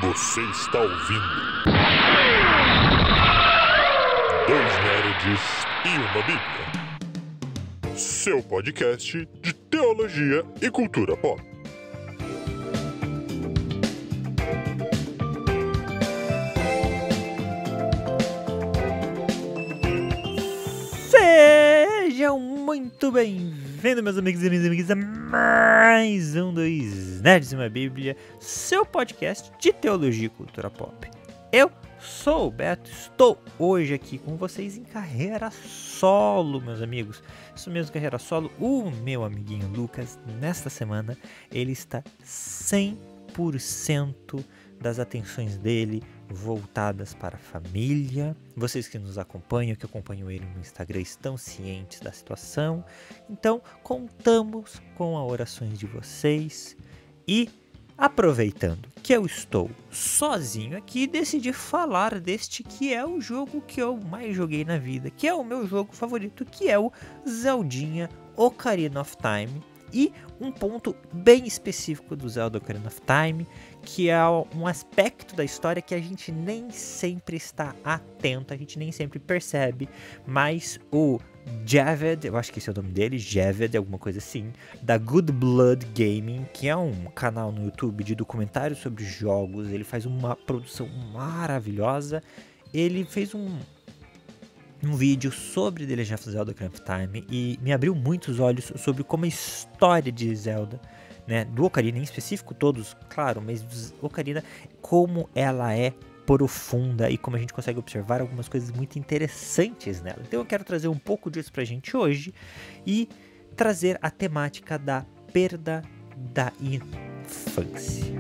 Você está ouvindo Dois Nerds e uma Bíblia, seu podcast de teologia e cultura pop. Sejam muito bem-vindos, meus amigos e minhas amigas, a mais um Dois Nerds e uma Bíblia, seu podcast de teologia e cultura pop. Eu sou o Beto, estou hoje aqui com vocês em carreira solo, meus amigos. Isso mesmo, carreira solo. O meu amiguinho Lucas, nesta semana, ele está 100% das atenções dele voltadas para a família. Vocês que nos acompanham, que acompanham ele no Instagram, estão cientes da situação. Então, contamos com as orações de vocês. E, aproveitando que eu estou sozinho aqui, decidi falar deste que é o jogo que eu mais joguei na vida, que é o meu jogo favorito, que é o Zeldinha Ocarina of Time. E um ponto bem específico do Zelda Ocarina of Time, que é um aspecto da história que a gente nem sempre está atento, a gente nem sempre percebe, mas o Javed, eu acho que esse é o nome dele, Javed, alguma coisa assim, da Good Blood Gaming, que é um canal no YouTube de documentários sobre jogos, ele faz uma produção maravilhosa, ele fez um vídeo sobre The Legend of Zelda Ocarina of Time e me abriu muitos olhos sobre como a história de Zelda, né, do Ocarina em específico, todos, claro, mas do Ocarina, como ela é profunda e como a gente consegue observar algumas coisas muito interessantes nela. Então eu quero trazer um pouco disso pra gente hoje e trazer a temática da perda da infância.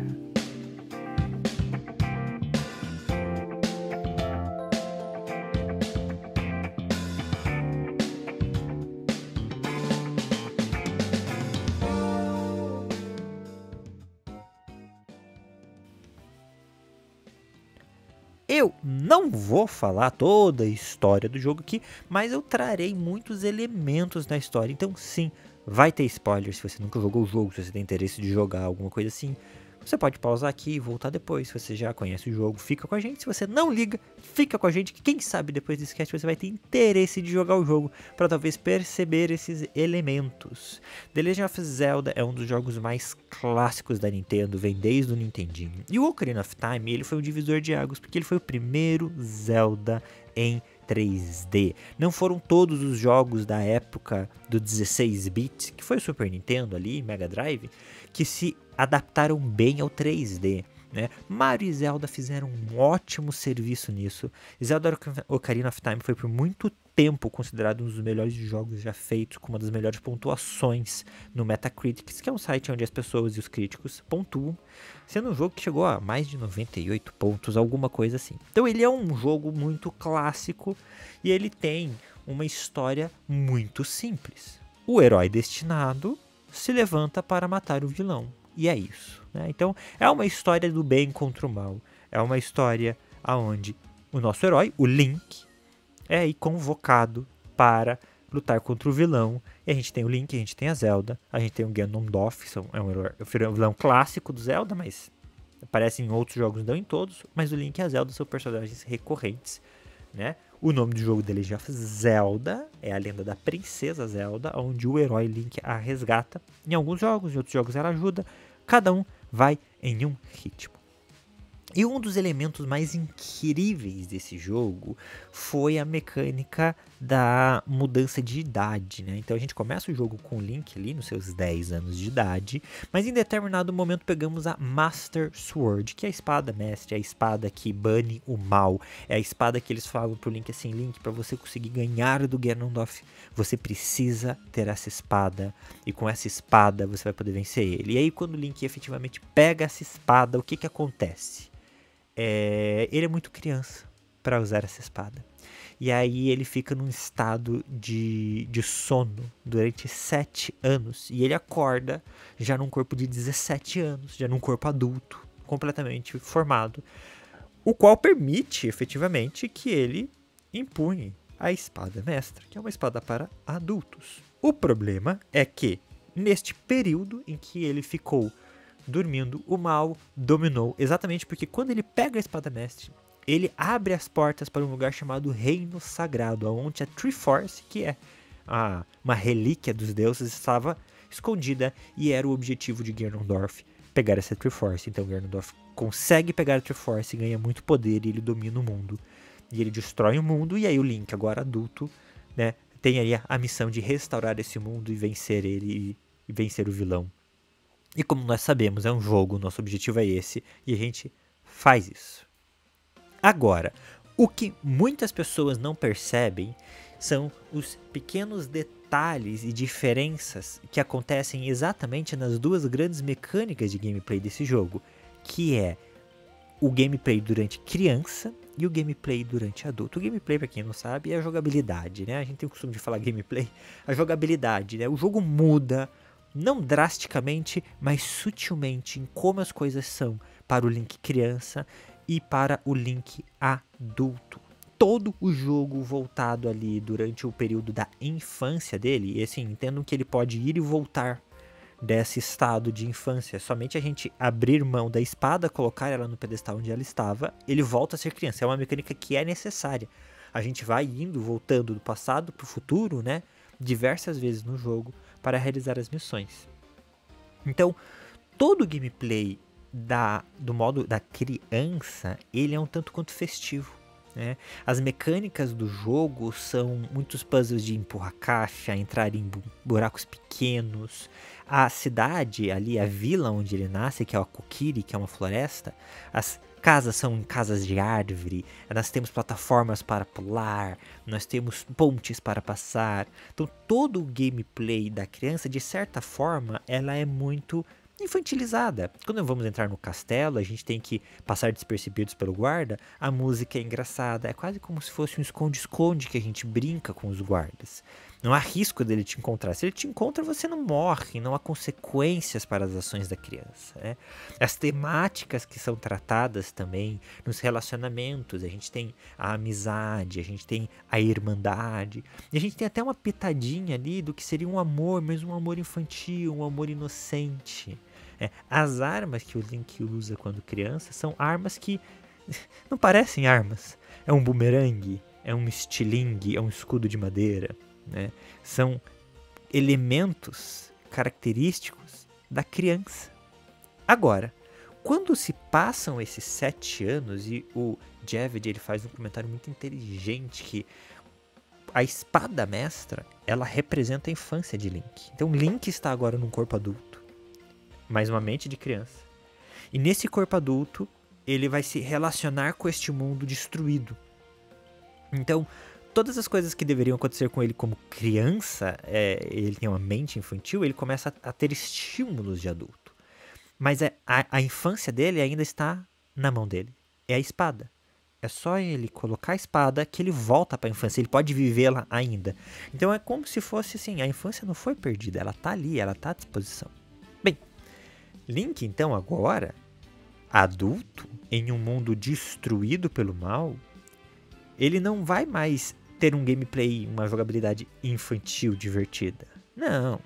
Eu não vou falar toda a história do jogo aqui, mas eu trarei muitos elementos da história. Então sim, vai ter spoilers se você nunca jogou o jogo, se você tem interesse de jogar alguma coisa assim. Você pode pausar aqui e voltar depois, se você já conhece o jogo, fica com a gente. Se você não liga, fica com a gente, que quem sabe depois desse cast você vai ter interesse de jogar o jogo, para talvez perceber esses elementos. The Legend of Zelda é um dos jogos mais clássicos da Nintendo, vem desde o Nintendinho. E o Ocarina of Time, ele foi um divisor de águas, porque ele foi o primeiro Zelda em 3D. Não foram todos os jogos da época do 16-bit, que foi o Super Nintendo ali, Mega Drive, que se adaptaram bem ao 3D, né? Mario e Zelda fizeram um ótimo serviço nisso. Zelda Ocarina of Time foi por muito tempo considerado um dos melhores jogos já feitos, com uma das melhores pontuações no Metacritic, que é um site onde as pessoas e os críticos pontuam, sendo um jogo que chegou a mais de 98 pontos, alguma coisa assim. Então ele é um jogo muito clássico e ele tem uma história muito simples. O herói destinado se levanta para matar o vilão. E é isso, né? Então é uma história do bem contra o mal. É uma história onde o nosso herói, o Link, é aí convocado para lutar contra o vilão. E a gente tem o Link, a gente tem a Zelda, a gente tem o Ganondorf, é um vilão clássico do Zelda, mas aparece em outros jogos, não em todos. Mas o Link e a Zelda são personagens recorrentes, né? O nome do jogo The Legend of Zelda é a lenda da princesa Zelda, onde o herói Link a resgata. Em alguns jogos, em outros jogos ela ajuda. Cada um vai em um ritmo. E um dos elementos mais incríveis desse jogo foi a mecânica da mudança de idade, né? Então a gente começa o jogo com o Link ali nos seus 10 anos de idade, mas em determinado momento pegamos a Master Sword, que é a espada mestre, é a espada que bane o mal, é a espada que eles falam pro Link assim: Link, para você conseguir ganhar do Ganondorf, você precisa ter essa espada, e com essa espada você vai poder vencer ele. E aí quando o Link efetivamente pega essa espada, o que que acontece? Ele é muito criança para usar essa espada. E aí ele fica num estado de sono durante 7 anos. E ele acorda já num corpo de 17 anos, já num corpo adulto, completamente formado. O qual permite, efetivamente, que ele empunhe a espada mestra, que é uma espada para adultos. O problema é que, neste período em que ele ficou dormindo, o mal dominou. Exatamente porque quando ele pega a espada mestre, ele abre as portas para um lugar chamado Reino Sagrado, onde a Triforce, que é uma relíquia dos deuses, estava escondida e era o objetivo de Ganondorf pegar essa Triforce. Então Ganondorf consegue pegar a Triforce, ganha muito poder e ele domina o mundo. E ele destrói o mundo, e aí o Link, agora adulto, né, tem aí a missão de restaurar esse mundo e vencer ele e vencer o vilão. E como nós sabemos, é um jogo, nosso objetivo é esse, e a gente faz isso. Agora, o que muitas pessoas não percebem são os pequenos detalhes e diferenças que acontecem exatamente nas duas grandes mecânicas de gameplay desse jogo, que é o gameplay durante criança e o gameplay durante adulto. O gameplay, para quem não sabe, é a jogabilidade, né? A gente tem o costume de falar gameplay, a jogabilidade, né? O jogo muda, não drasticamente, mas sutilmente em como as coisas são para o Link criança e para o Link adulto. Todo o jogo voltado ali durante o período da infância dele, e assim, entendam que ele pode ir e voltar desse estado de infância. Somente a gente abrir mão da espada, colocar ela no pedestal onde ela estava, ele volta a ser criança. É uma mecânica que é necessária. A gente vai indo, voltando do passado para o futuro, né? Diversas vezes no jogo para realizar as missões. Então, todo o gameplay do modo da criança, ele é um tanto quanto festivo. Né? As mecânicas do jogo são muitos puzzles de empurrar caixa, entrar em buracos pequenos. A cidade ali, a vila onde ele nasce, que é a Kokiri, que é uma floresta, as casas são casas de árvore, nós temos plataformas para pular, nós temos pontes para passar. Então todo o gameplay da criança, de certa forma, ela é muito infantilizada. Quando vamos entrar no castelo, a gente tem que passar despercebidos pelo guarda, a música é engraçada, é quase como se fosse um esconde-esconde que a gente brinca com os guardas. Não há risco dele te encontrar. Se ele te encontra, você não morre, não há consequências para as ações da criança. Né? As temáticas que são tratadas também nos relacionamentos, a gente tem a amizade, a gente tem a irmandade, e a gente tem até uma pitadinha ali do que seria um amor, mas um amor infantil, um amor inocente. As armas que o Link usa quando criança são armas que não parecem armas. É um bumerangue, é um estilingue, é um escudo de madeira. Né? São elementos característicos da criança. Agora, quando se passam esses 7 anos, e o Javid, ele faz um comentário muito inteligente, que a espada mestra, ela representa a infância de Link. Então Link está agora num corpo adulto, mais uma mente de criança. E nesse corpo adulto, ele vai se relacionar com este mundo destruído. Então, todas as coisas que deveriam acontecer com ele como criança, ele tem uma mente infantil, ele começa a ter estímulos de adulto. Mas a infância dele ainda está na mão dele. É a espada. É só ele colocar a espada que ele volta para a infância. Ele pode vivê-la ainda. Então é como se fosse assim, a infância não foi perdida. Ela está ali, ela está à disposição. Bem, Link então agora, adulto, em um mundo destruído pelo mal, ele não vai mais ter um gameplay, uma jogabilidade infantil divertida. Não.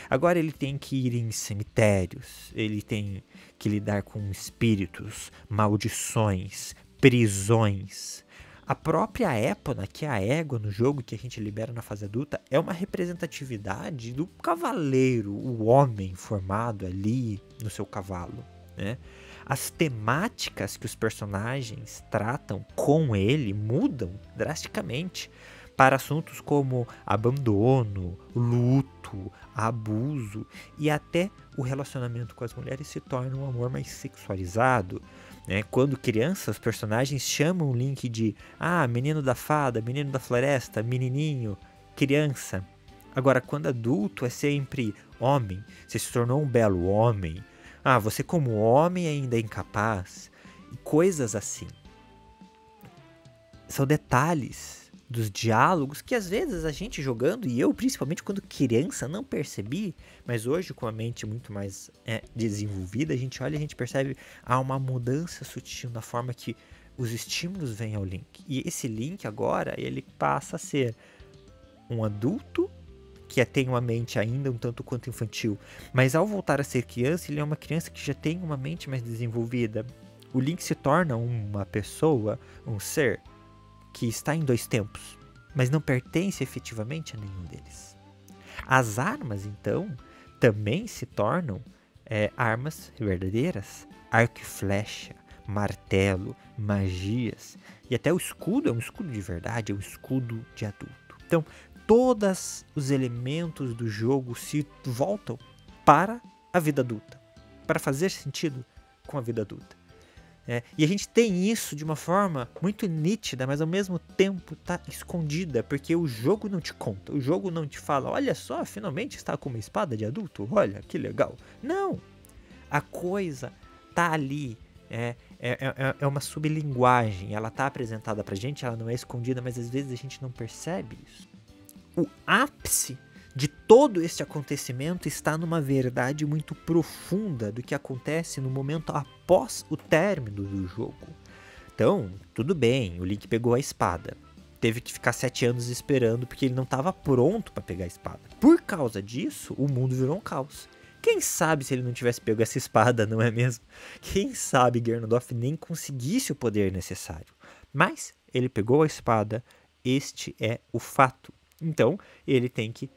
Agora ele tem que ir em cemitérios, ele tem que lidar com espíritos, maldições, prisões. A própria Epona, que é a égua no jogo que a gente libera na fase adulta, é uma representatividade do cavaleiro, o homem formado ali no seu cavalo. Né? As temáticas que os personagens tratam com ele mudam drasticamente para assuntos como abandono, luto, abuso, e até o relacionamento com as mulheres se torna um amor mais sexualizado. Né? Quando criança, os personagens chamam o Link de menino da fada, menino da floresta, menininho, criança. Agora, quando adulto, é sempre homem, você se tornou um belo homem. Você como homem ainda é incapaz. E coisas assim. São detalhes dos diálogos que às vezes a gente jogando, e eu principalmente quando criança não percebi, mas hoje com a mente muito mais desenvolvida, a gente olha e a gente percebe uma mudança sutil na forma que os estímulos vêm ao Link. E esse Link agora, ele passa a ser um adulto que tem uma mente ainda um tanto quanto infantil, mas ao voltar a ser criança, ele é uma criança que já tem uma mente mais desenvolvida. O Link se torna uma pessoa, um ser, que está em 2 tempos, mas não pertence efetivamente a nenhum deles. As armas, então, também se tornam armas verdadeiras. Arco e flecha, martelo, magias. E até o escudo é um escudo de verdade, é um escudo de adulto. Então, todos os elementos do jogo se voltam para a vida adulta, para fazer sentido com a vida adulta. E a gente tem isso de uma forma muito nítida, mas ao mesmo tempo tá escondida, porque o jogo não te conta, o jogo não te fala, olha só, finalmente está com uma espada de adulto, olha que legal. Não, a coisa tá ali, é uma sublinguagem, ela tá apresentada pra gente, ela não é escondida, mas às vezes a gente não percebe isso. O ápice de todo esse acontecimento está numa verdade muito profunda do que acontece no momento após o término do jogo. Então, tudo bem, o Link pegou a espada. Teve que ficar 7 anos esperando porque ele não estava pronto para pegar a espada. Por causa disso, o mundo virou um caos. Quem sabe se ele não tivesse pego essa espada, não é mesmo? Quem sabe Ganondorf nem conseguisse o poder necessário. Mas ele pegou a espada, este é o fato. Então, ele tem que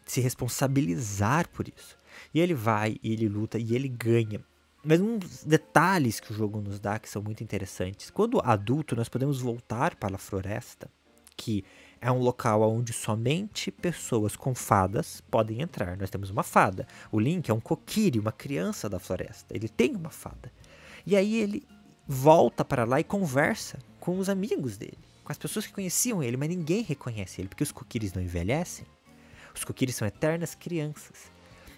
se responsabilizar por isso. E ele vai, e ele luta, e ele ganha. Mas uns detalhes que o jogo nos dá que são muito interessantes. Quando adulto, nós podemos voltar para a floresta, que é um local onde somente pessoas com fadas podem entrar. Nós temos uma fada. O Link é um Kokiri, uma criança da floresta. Ele tem uma fada. E aí ele volta para lá e conversa com os amigos dele, com as pessoas que conheciam ele, mas ninguém reconhece ele, porque os Kokiris não envelhecem. Os Kokiris são eternas crianças.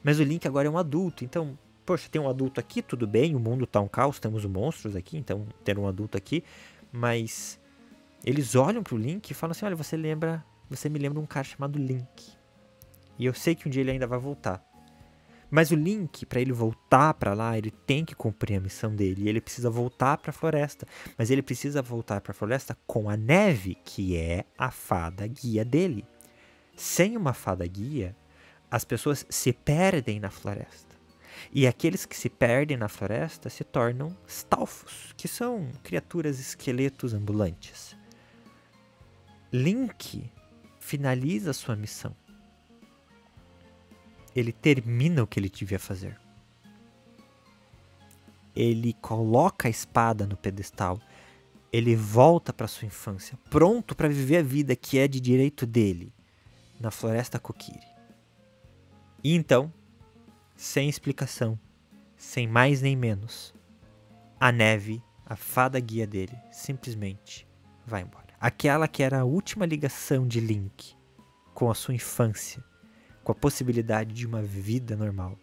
Mas o Link agora é um adulto, então, poxa, tem um adulto aqui, tudo bem, o mundo tá um caos, temos monstros aqui, então ter um adulto aqui, mas eles olham pro Link e falam assim, olha, você me lembra um cara chamado Link. E eu sei que um dia ele ainda vai voltar. Mas o Link, para ele voltar para lá, ele tem que cumprir a missão dele, e ele precisa voltar para a floresta, mas ele precisa voltar para a floresta com a Neve, que é a fada guia dele. Sem uma fada guia, as pessoas se perdem na floresta. E aqueles que se perdem na floresta se tornam Stalfos, que são criaturas esqueletos ambulantes. Link finaliza sua missão. Ele termina o que ele devia fazer. Ele coloca a espada no pedestal. Ele volta para sua infância, pronto para viver a vida que é de direito dele, na floresta Kokiri. E então, sem explicação, sem mais nem menos, a Neve, a fada guia dele, simplesmente vai embora. Aquela que era a última ligação de Link com a sua infância, com a possibilidade de uma vida normal,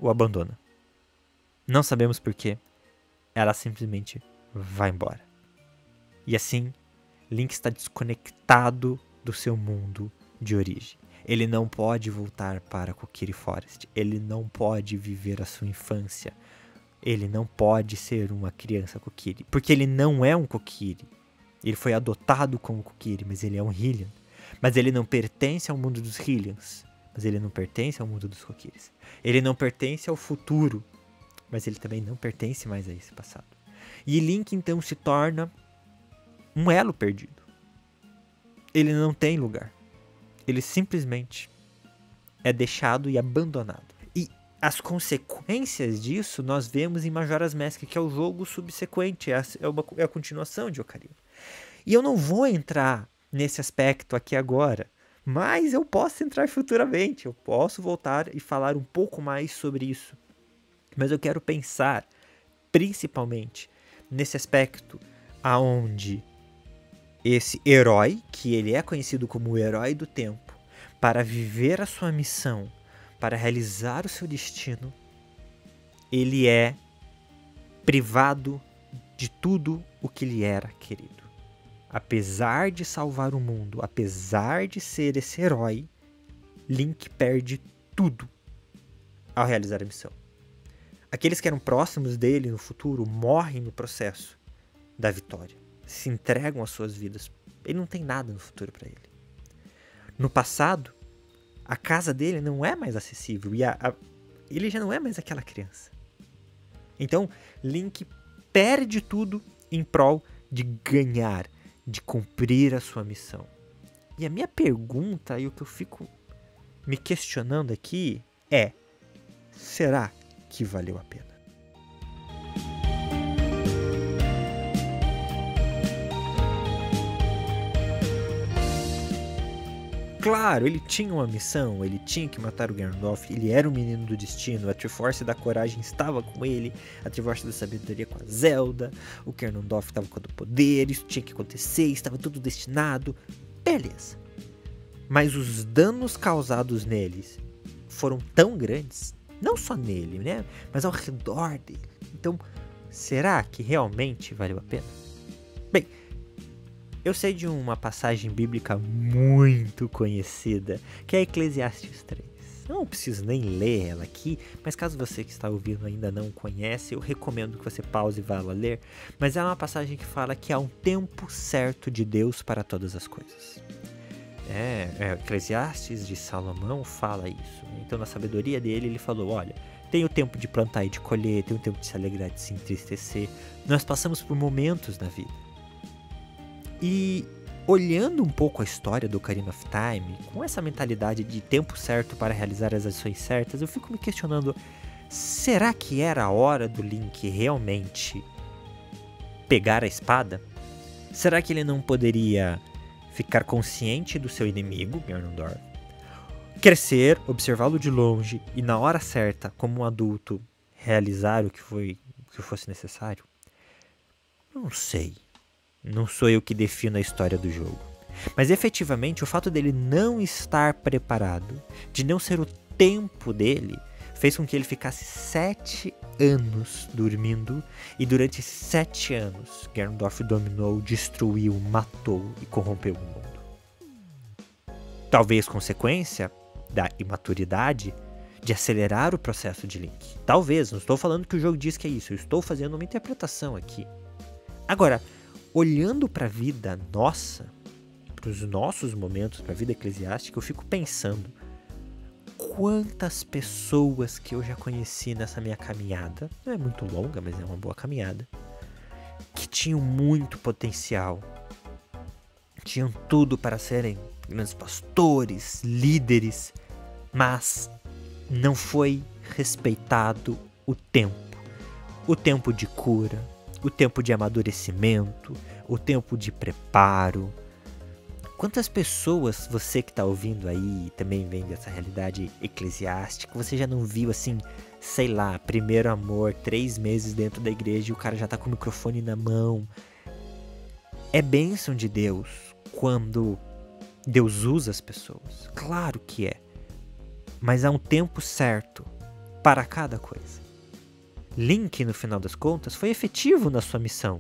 o abandona. Não sabemos porquê, ela simplesmente vai embora. E assim, Link está desconectado do seu mundo de origem. Ele não pode voltar para Kokiri Forest. Ele não pode viver a sua infância. Ele não pode ser uma criança Kokiri. Porque ele não é um Kokiri. Ele foi adotado como Kokiri, mas ele é um Hylian. Mas ele não pertence ao mundo dos Hylians. Mas ele não pertence ao mundo dos Kokiris. Ele não pertence ao futuro. Mas ele também não pertence mais a esse passado. E Link então se torna um elo perdido. Ele não tem lugar. Ele simplesmente é deixado e abandonado. E as consequências disso nós vemos em Majora's Mask, que é o jogo subsequente, é a continuação de Ocarina. E eu não vou entrar nesse aspecto aqui agora, mas eu posso entrar futuramente, eu posso voltar e falar um pouco mais sobre isso. Mas eu quero pensar principalmente nesse aspecto aonde esse herói, que ele é conhecido como o herói do tempo, para viver a sua missão, para realizar o seu destino, ele é privado de tudo o que lhe era querido. Apesar de salvar o mundo, apesar de ser esse herói, Link perde tudo ao realizar a missão. Aqueles que eram próximos dele no futuro morrem no processo da vitória. Se entregam às suas vidas. Ele não tem nada no futuro para ele. No passado, A casa dele não é mais acessível e ele já não é mais aquela criança. Então, Link perde tudo em prol de ganhar, de cumprir a sua missão. E a minha pergunta, e o que eu fico me questionando aqui é: será que valeu a pena? Claro, ele tinha uma missão, ele tinha que matar o Ganondorf, ele era o menino do destino, a Triforce da coragem estava com ele, a Triforce da sabedoria com a Zelda, o Ganondorf estava com o poder, isso tinha que acontecer, estava tudo destinado, beleza. Mas os danos causados neles foram tão grandes, não só nele, né, mas ao redor dele. Então, será que realmente valeu a pena? Bem, eu sei de uma passagem bíblica muito conhecida, que é Eclesiastes 3. Não preciso nem ler ela aqui, mas caso você que está ouvindo ainda não conhece, eu recomendo que você pause e vá lá ler. Mas é uma passagem que fala que há um tempo certo de Deus para todas as coisas. Eclesiastes de Salomão fala isso. Então, na sabedoria dele, ele falou: olha, tem o tempo de plantar e de colher, tem o tempo de se alegrar e de se entristecer. Nós passamos por momentos na vida. E olhando um pouco a história do Ocarina of Time, com essa mentalidade de tempo certo para realizar as ações certas, eu fico me questionando: será que era a hora do Link realmente pegar a espada? Será que ele não poderia ficar consciente do seu inimigo, Ganondorf, crescer, observá-lo de longe e na hora certa, como um adulto, realizar o que fosse necessário? Não sei. Não sou eu que defino a história do jogo. Mas efetivamente o fato dele não estar preparado, de não ser o tempo dele, fez com que ele ficasse 7 anos dormindo. E durante 7 anos, Ganondorf dominou, destruiu, matou e corrompeu o mundo. Talvez consequência da imaturidade de acelerar o processo de Link. Talvez, não estou falando que o jogo diz que é isso, eu estou fazendo uma interpretação aqui. Agora, olhando para a vida nossa, para os nossos momentos, para a vida eclesiástica, eu fico pensando quantas pessoas que eu já conheci nessa minha caminhada, não é muito longa, mas é uma boa caminhada, que tinham muito potencial, tinham tudo para serem grandes pastores, líderes, mas não foi respeitado o tempo de cura, o tempo de amadurecimento, o tempo de preparo. Quantas pessoas você que está ouvindo aí também vem dessa realidade eclesiástica, você já não viu assim, sei lá, primeiro amor, 3 meses dentro da igreja e o cara já tá com o microfone na mão? É bênção de Deus quando Deus usa as pessoas, claro que é, mas há um tempo certo para cada coisa. Link, no final das contas, foi efetivo na sua missão.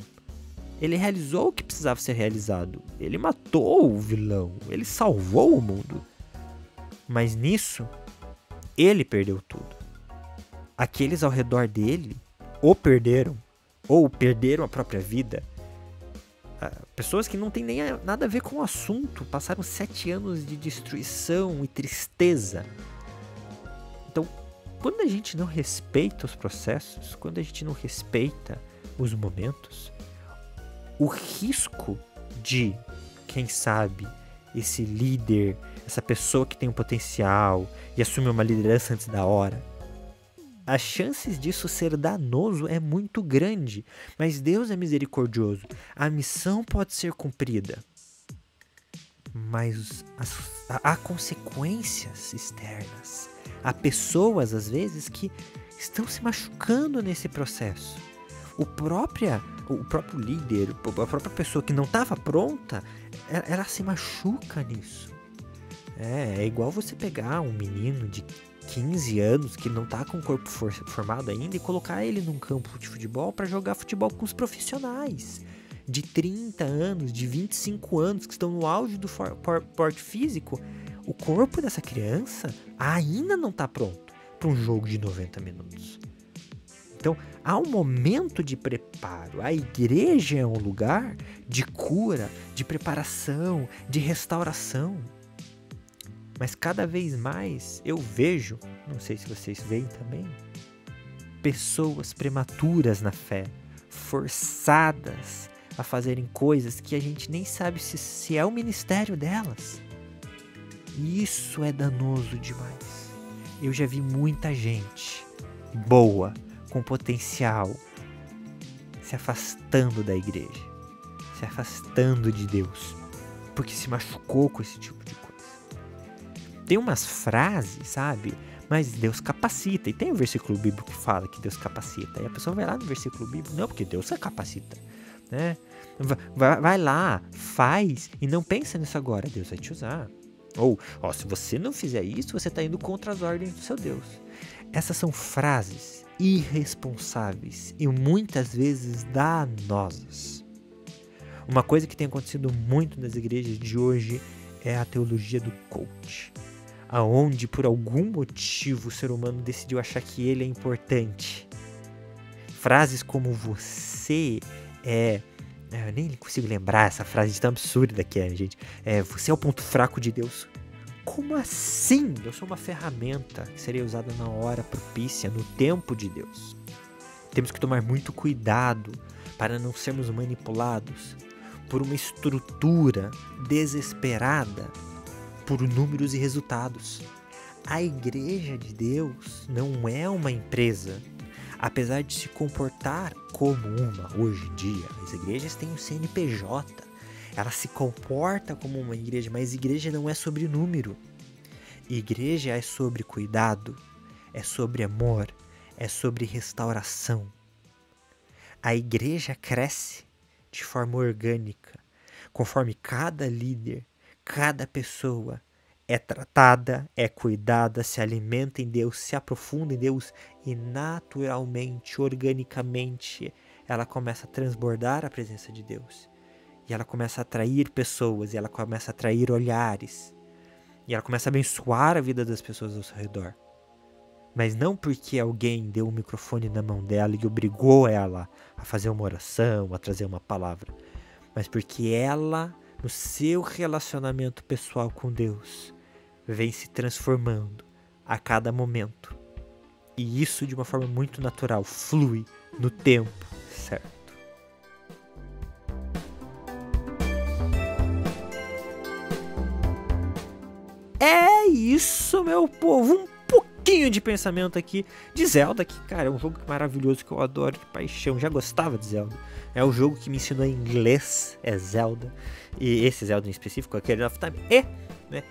Ele realizou o que precisava ser realizado. Ele matou o vilão. Ele salvou o mundo. Mas nisso, ele perdeu tudo. Aqueles ao redor dele ou perderam a própria vida. Pessoas que não têm nem nada a ver com o assunto. Passaram 7 anos de destruição e tristeza. Então, quando a gente não respeita os processos, quando a gente não respeita os momentos, o risco de, quem sabe, esse líder, essa pessoa que tem um potencial e assume uma liderança antes da hora, as chances disso ser danoso é muito grande. Mas Deus é misericordioso. A missão pode ser cumprida, mas há consequências externas. Há pessoas, às vezes, que estão se machucando nesse processo. O próprio líder, a própria pessoa que não estava pronta, ela se machuca nisso. É igual você pegar um menino de 15 anos que não está com o corpo formado ainda e colocar ele num campo de futebol para jogar futebol com os profissionais de 30 anos, de 25 anos, que estão no auge do porte físico. O corpo dessa criança ainda não está pronto para um jogo de 90 minutos. Então, há um momento de preparo. A igreja é um lugar de cura, de preparação, de restauração. Mas cada vez mais eu vejo, não sei se vocês veem também, pessoas prematuras na fé, forçadas a fazerem coisas que a gente nem sabe se é o ministério delas. E isso é danoso demais. Eu já vi muita gente boa, com potencial, se afastando da igreja, se afastando de Deus, porque se machucou com esse tipo de coisa. Tem umas frases, sabe? Mas Deus capacita. E tem um versículo bíblico que fala que Deus capacita. E a pessoa vai lá no versículo bíblico, não, porque Deus capacita, né? Vai lá, faz e não pensa nisso agora, Deus vai te usar. Ou, se você não fizer isso, você está indo contra as ordens do seu Deus. Essas são frases irresponsáveis e muitas vezes danosas. Uma coisa que tem acontecido muito nas igrejas de hoje é a teologia do coach, aonde por algum motivo o ser humano decidiu achar que ele é importante. Frases como você é... Eu nem consigo lembrar essa frase de tão absurda que é, gente. Você é o ponto fraco de Deus. Como assim? Eu sou uma ferramenta que seria usada na hora propícia, no tempo de Deus. Temos que tomar muito cuidado para não sermos manipulados por uma estrutura desesperada por números e resultados. A igreja de Deus não é uma empresa. Apesar de se comportar como uma hoje em dia, as igrejas têm um CNPJ. Ela se comporta como uma igreja, mas igreja não é sobre número. Igreja é sobre cuidado, é sobre amor, é sobre restauração. A igreja cresce de forma orgânica, conforme cada líder, cada pessoa é tratada, é cuidada, se alimenta em Deus, se aprofunda em Deus e naturalmente, organicamente, ela começa a transbordar a presença de Deus. E ela começa a atrair pessoas, e ela começa a atrair olhares. E ela começa a abençoar a vida das pessoas ao seu redor. Mas não porque alguém deu um microfone na mão dela e obrigou ela a fazer uma oração, a trazer uma palavra. Mas porque ela, no seu relacionamento pessoal com Deus, vem se transformando a cada momento. E isso de uma forma muito natural, flui no tempo certo. É isso, meu povo. Um pouquinho de pensamento aqui de Zelda, que, cara, é um jogo maravilhoso que eu adoro de paixão. Já gostava de Zelda. É o jogo que me ensinou inglês, é Zelda. E esse Zelda em específico, aquele of Time. E, né,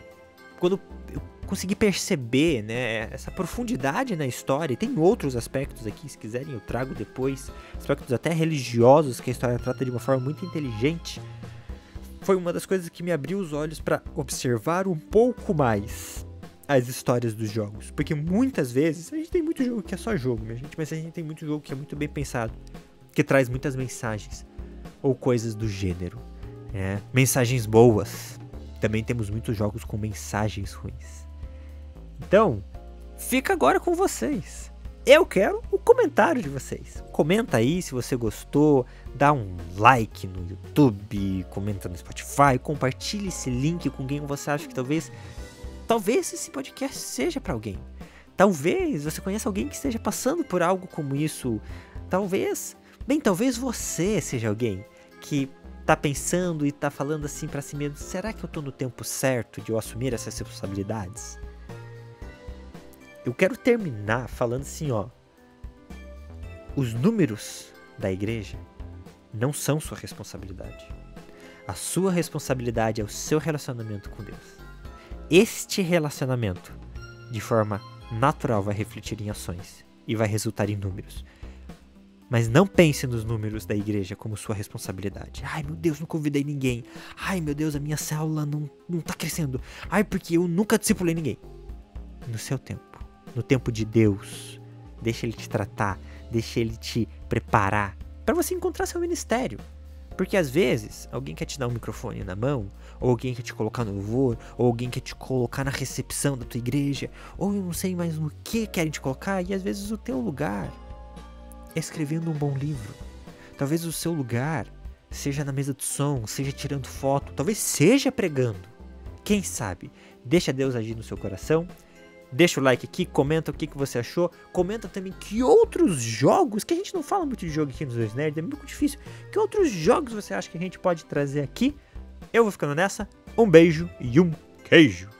quando eu consegui perceber, né, essa profundidade na história, e tem outros aspectos aqui, se quiserem eu trago depois, aspectos até religiosos que a história trata de uma forma muito inteligente, foi uma das coisas que me abriu os olhos para observar um pouco mais as histórias dos jogos, porque muitas vezes, a gente tem muito jogo que é só jogo, minha gente, mas a gente tem muito jogo que é muito bem pensado, que traz muitas mensagens, ou coisas do gênero, né? Mensagens boas. Também temos muitos jogos com mensagens ruins. Então, fica agora com vocês. Eu quero o comentário de vocês. Comenta aí se você gostou, dá um like no YouTube, comenta no Spotify, compartilhe esse link com quem você acha que talvez esse podcast seja para alguém. Talvez você conheça alguém que esteja passando por algo como isso. Talvez você seja alguém que tá pensando e tá falando assim pra si mesmo, será que eu tô no tempo certo de eu assumir essas responsabilidades? Eu quero terminar falando assim, os números da igreja não são sua responsabilidade. A sua responsabilidade é o seu relacionamento com Deus. Este relacionamento, de forma natural, vai refletir em ações e vai resultar em números. Mas não pense nos números da igreja como sua responsabilidade. Ai, meu Deus, não convidei ninguém. Ai, meu Deus, a minha célula não tá crescendo. Ai, porque eu nunca discipulei ninguém. No seu tempo. No tempo de Deus. Deixa Ele te tratar. Deixa Ele te preparar para você encontrar seu ministério. Porque às vezes, alguém quer te dar um microfone na mão, ou alguém quer te colocar no louvor, ou alguém quer te colocar na recepção da tua igreja, ou eu não sei mais no que querem te colocar, e às vezes o teu lugar escrevendo um bom livro. Talvez o seu lugar seja na mesa de som, seja tirando foto, talvez seja pregando. Quem sabe? deixa Deus agir no seu coração. Deixa o like aqui, comenta o que você achou. Comenta também que outros jogos, que a gente não fala muito de jogo aqui nos Dois Nerds, é muito difícil. Que outros jogos você acha que a gente pode trazer aqui? Eu vou ficando nessa. Um beijo e um queijo!